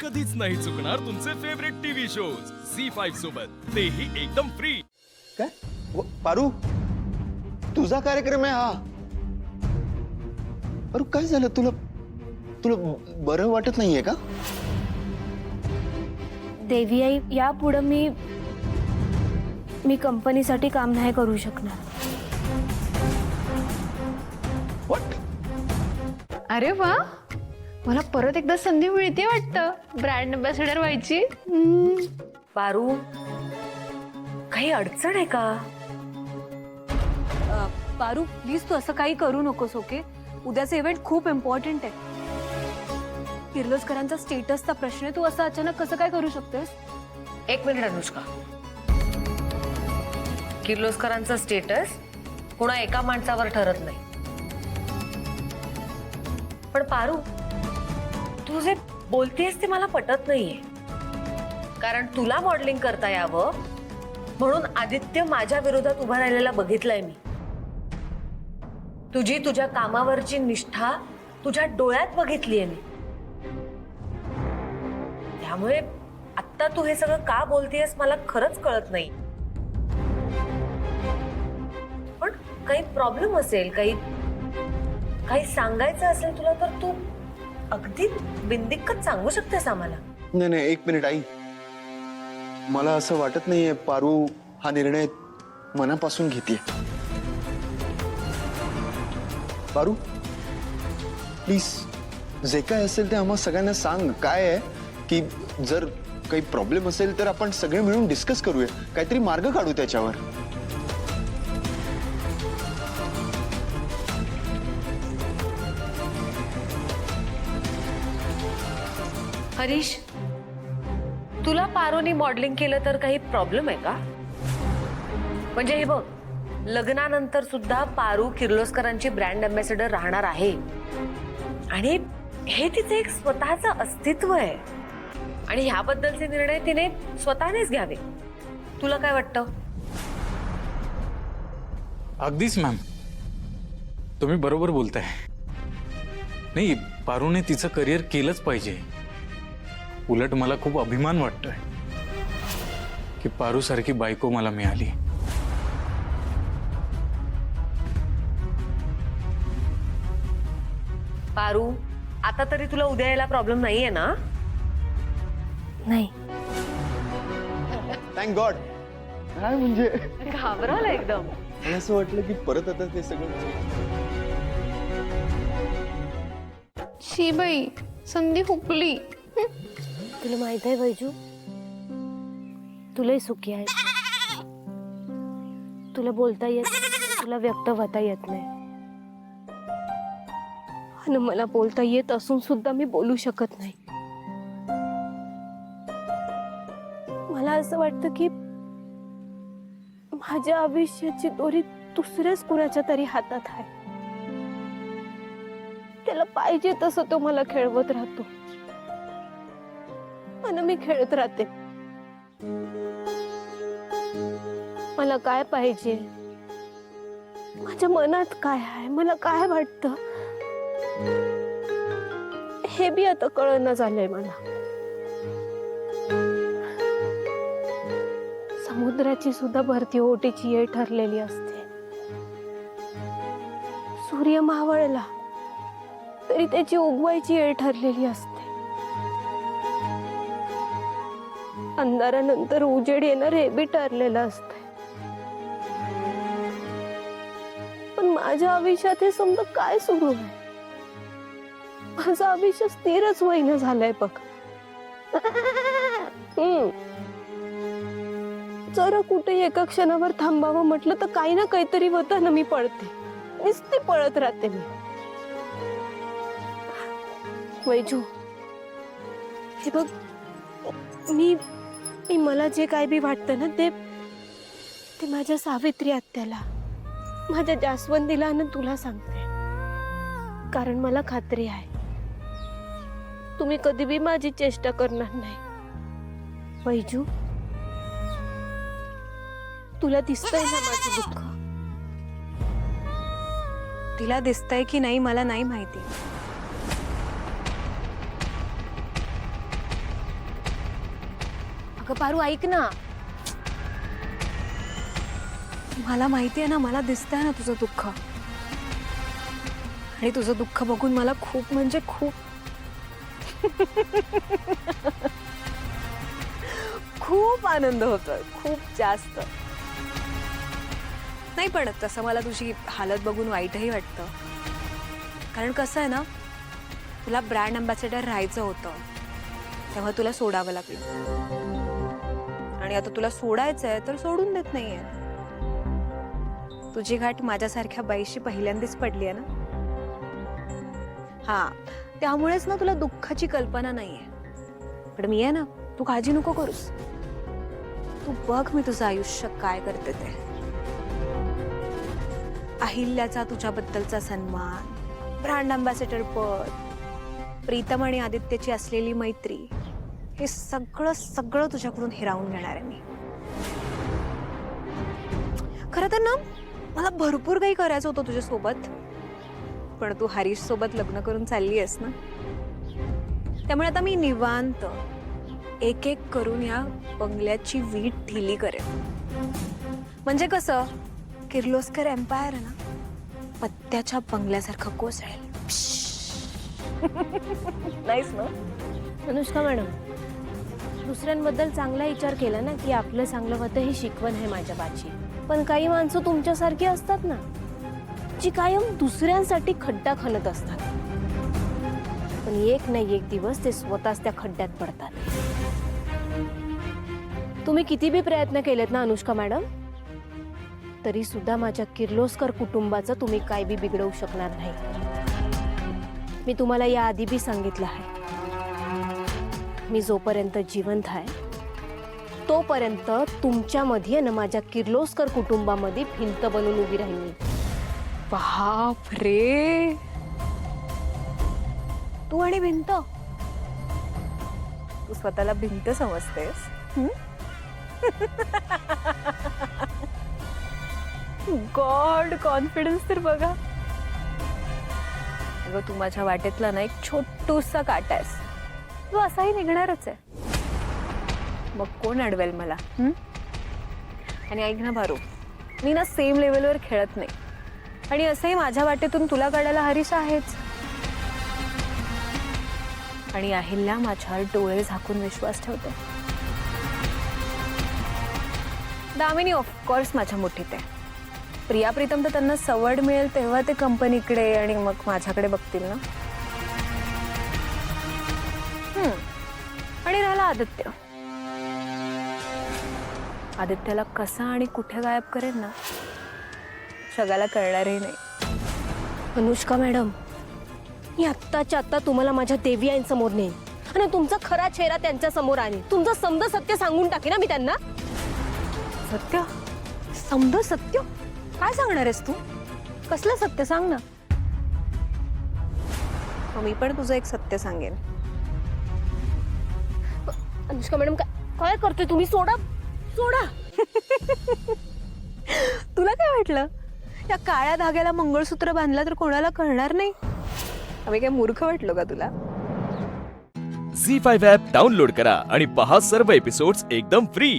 कधीच नाही चुकणार तुमचे फेवरेट टीव्ही शोज झी5 सोबत, तेही एकदम फ्री। काय पारू, तुझा कार्यक्रम आहे हा? पारू काय झालं तुला? तुला बरं वाटत नाहीये का? देवी आई, यापुढे मी कंपनीसाठी काम नाही करू शकणार। अरे वा, मला परत एकदा संधी मिळते वाटतं ब्रँड अँबॅसेडर व्हायची। पारू, काही अडचण आहे का? पारू प्लीज तू असं काही करू नकोस, ओके? उद्याचा इव्हेंट खूप इम्पॉर्टंट आहे। किर्लोस्करांचा स्टेटसचा प्रश्न आहे, तू असं अचानक कसं काय करू शकतेस? एक मिनिट अनुष्का, किर्लोस्करांचा स्टेटस कोणा एका माणसावर ठरत नाही। पण पारू, तू जे बोलतेस ते मला पटत नाहीये। कारण तुला मॉडेलिंग करता यावं म्हणून आदित्य माझ्या विरोधात उभा राहिलेला बघितलंय मी। तुझी तुझ्या कामावरची निष्ठा तुझ्या डोळ्यात बघितलीये मी। त्यामुळे आता तू हे सगळं का बोलतेस मला खरंच कळत नाही। पण काही प्रॉब्लेम असेल, काही सांगायचं असेल तुला तर तू अगदी बिनदिक्कत सांगू शकतेस आम्हाला। नाही नाही, एक मिनिट आई, मला असं वाटत नाहीये पारू हा निर्णय मनापासून घेते। पारू प्लीज, जे काय असेल ते आम्हा सगळ्यांना सांग। काय आहे की जर काही प्रॉब्लेम असेल तर आपण सगळे मिळून डिस्कस करूया, काहीतरी मार्ग काढू त्याच्यावर। हरीश, तुला पारूनी मॉडेलिंग केलं तर काही प्रॉब्लेम आहे का? म्हणजे हे बघ, लग्नानंतर सुद्धा पारू किर्लोस्करांची ब्रँड अँबॅसेडर राहणार आहे आणि हे तिचे एक स्वतःचं अस्तित्व आहे आणि ह्याबद्दलचे निर्णय तिने स्वतःनेच घ्यावे। तुला काय वाटतं? अगदीच मॅम, तुम्ही बरोबर बोलताय। नाही, पारूने तिचं करिअर केलंच पाहिजे। उलट मला खूप अभिमान वाटतोय की पारू सारखी बायको मला मिळाली। पारू, आता तरी तुला उद्या यायला प्रॉब्लेम नाहीये ना? नाही। Thank God. काय म्हणजे घाबरवलं एकदम। मला असं वाटलं की परत आता ते सगळं। शी बाई, संधी हुकली। तुला माहित आहे वैजू, तुलाही सुखी आहे। तुला बोलता येत, तुला व्यक्त होता येत नाही आणि मला बोलता येत असून सुद्धा मी बोलू शकत नाही। मला असं वाटतं की माझ्या आयुष्याची दोरी दुसऱ्याच कुणाच्या तरी हातात आहे। त्याला पाहिजे तसं तो मला खेळवत राहतो आणि मी खेळत राहते। मला काय पाहिजे, माझ्या मनात काय आहे, मला काय वाटतं, हे बी आता कळना झालंय मला। समुद्राची सुद्धा भरती ओटीची येळ ठरलेली असते। सूर्य मावळला तरी त्याची उगवायची येळ ठरलेली असते। अंधारानंतर उजेड येणार हे बी ठरलेलं असतं। पण माझ्या आयुष्यात हे समजा काय सुरू आहे? माझं आयुष्य स्थिरच होईना झालंय बघ। जरा कुठे एका क्षणावर थांबावं म्हटलं तर काही ना काहीतरी होतं ना, मी पळते, नुसती पळत राहते मी। वैजू, हे बघ, मी मला जे काय बी वाटतं ना ते माझ्या सावित्री आत्याला, माझ्या जास्वंदीला आणि तुला सांगते। कारण मला खात्री आहे तुम्ही कधी बी माझी चेष्टा करणार नाही। वैजू, तुला दिसतंय ना माझं दुःख? तिला दिसतंय की नाही मला नाही माहिती, अगं पारू ऐक ना. मला माहिती आहे ना, मला दिसतंय ना तुझं दुःख. आणि तुझं दुःख बघून मला खूप म्हणजे खूप खूप आनंद होतोय, खूप जास्त. नाही पण तसं मला तुझी हालत बघून वाईटही वाटतं. कारण कसं आहे ना, तुला ब्रँड अँबॅसेडर राहायचं होतं, तेव्हा तुला सोडावं लागलं. आणि आता तुला सोडायचंय तर सोडून देत नाहीये. तुझी गाठ माझ्यासारख्या बाईशी पहिल्यांदाच पडली आहे ना. हा, त्यामुळेच ना तुला दुःखाची कल्पना नाहीये. पण मी आहे ना, तू काळजी नको करूस. तू बघ मी तुझं आयुष्य काय करते ते. अहिल्याचा तुझ्याबद्दलचा सन्मान, ब्रँड अँबॅसेडर पद, प्रीतम आणि आदित्यची असलेली मैत्री, हे सगळं सगळं तुझ्याकडून हिरावून घेणार आहे मी. खरं तर ना मला भरपूर काही करायचं होतं तुझ्यासोबत, पण तू हरीश सोबत लग्न करून चालली आहेस ना, त्यामुळे आता मी निवांत एक एक करून या बंगल्याची वीट ढिली करेन. म्हणजे कसं, किर्लोस्कर एम्पायर आहे ना, पत्त्याच्या बंगल्यासारखं कोसळेल. नाहीस ना अनुष्का मॅडम, दुसऱ्यांबद्दल चांगला विचार केला ना की आपलं चांगलं होतं ही शिकवण आहे माझ्या बाची. पण काही माणसं तुमच्यासारखी असतात ना, जी कायम दुसऱ्यांसाठी खड्डा खणत असतात, पण एक नाही एक दिवस ते स्वतःच त्या खड्ड्यात पडतात. तुम्ही किती बी प्रयत्न केलेत ना अनुष्का मॅडम, तरी सुद्धा माझ्या किर्लोस्कर कुटुंबाचं तुम्ही काय बी बिघडवू शकणार नाही. मी तुम्हाला या आधी बी सांगितलं आहे, मी जोपर्यंत जिवंत आहे तोपर्यंत तुमच्यामध्ये आणि माझ्या किर्लोस्कर कुटुंबामध्ये भिंत बनून उभी राहील मी. बाप रे, तू आणि भिंत. तू स्वतःला भिंत समजतेस. गॉड कॉन्फिडन्स तर बघा. अगं तू माझ्या वाटेतला ना एक छोटूसा काटा आहेस. तू असाही निघणारच आहे, मग कोण अडवेल मला. आणि ऐक ना भारू, मी ना सेम लेवलवर खेळत नाही. आणि असंही माझ्या वाटेतून तुला काढायला हरीश आहेच. आणि अहिल्या माझ्यावर डोळे झाकून विश्वास ठेवते. दामिनी ऑफकोर्स माझ्या मुठीत आहे. प्रिया प्रीतम तर त्यांना सवड मिळेल तेव्हा ते कंपनीकडे आणि मग माझ्याकडे बघतील ना. आणि राहिला आदित्य. आदित्यला कसा आणि कुठे गायब करेल ना, जगाला कळणारही नाही. अनुष्का मॅडम, मी आत्ताच्या आत्ता तुम्हाला माझ्या देवी आईंसमोर नेईन आणि तुमचा खरा चेहरा त्यांच्या समोर आणीन. तुमचं समज सत्य सांगून टाकेन ना मी त्यांना. सत्य? समज सत्य? काय सांगणार आहेस तू? कसलं सत्य सांग ना. मग मी पण तुझं एक सत्य सांगेन. अनुष्का मॅडम, काय करतोय तुम्ही? सोडा सोडा. तुला काय वाटलं, या काळ्या धाग्याला मंगळसूत्र बांधलं तर कोणाला कळणार नाही? आम्ही काय मूर्ख वाटलो का तुला? झी5 ॲप डाउनलोड करा आणि पहा सर्व एपिसोड्स एकदम फ्री.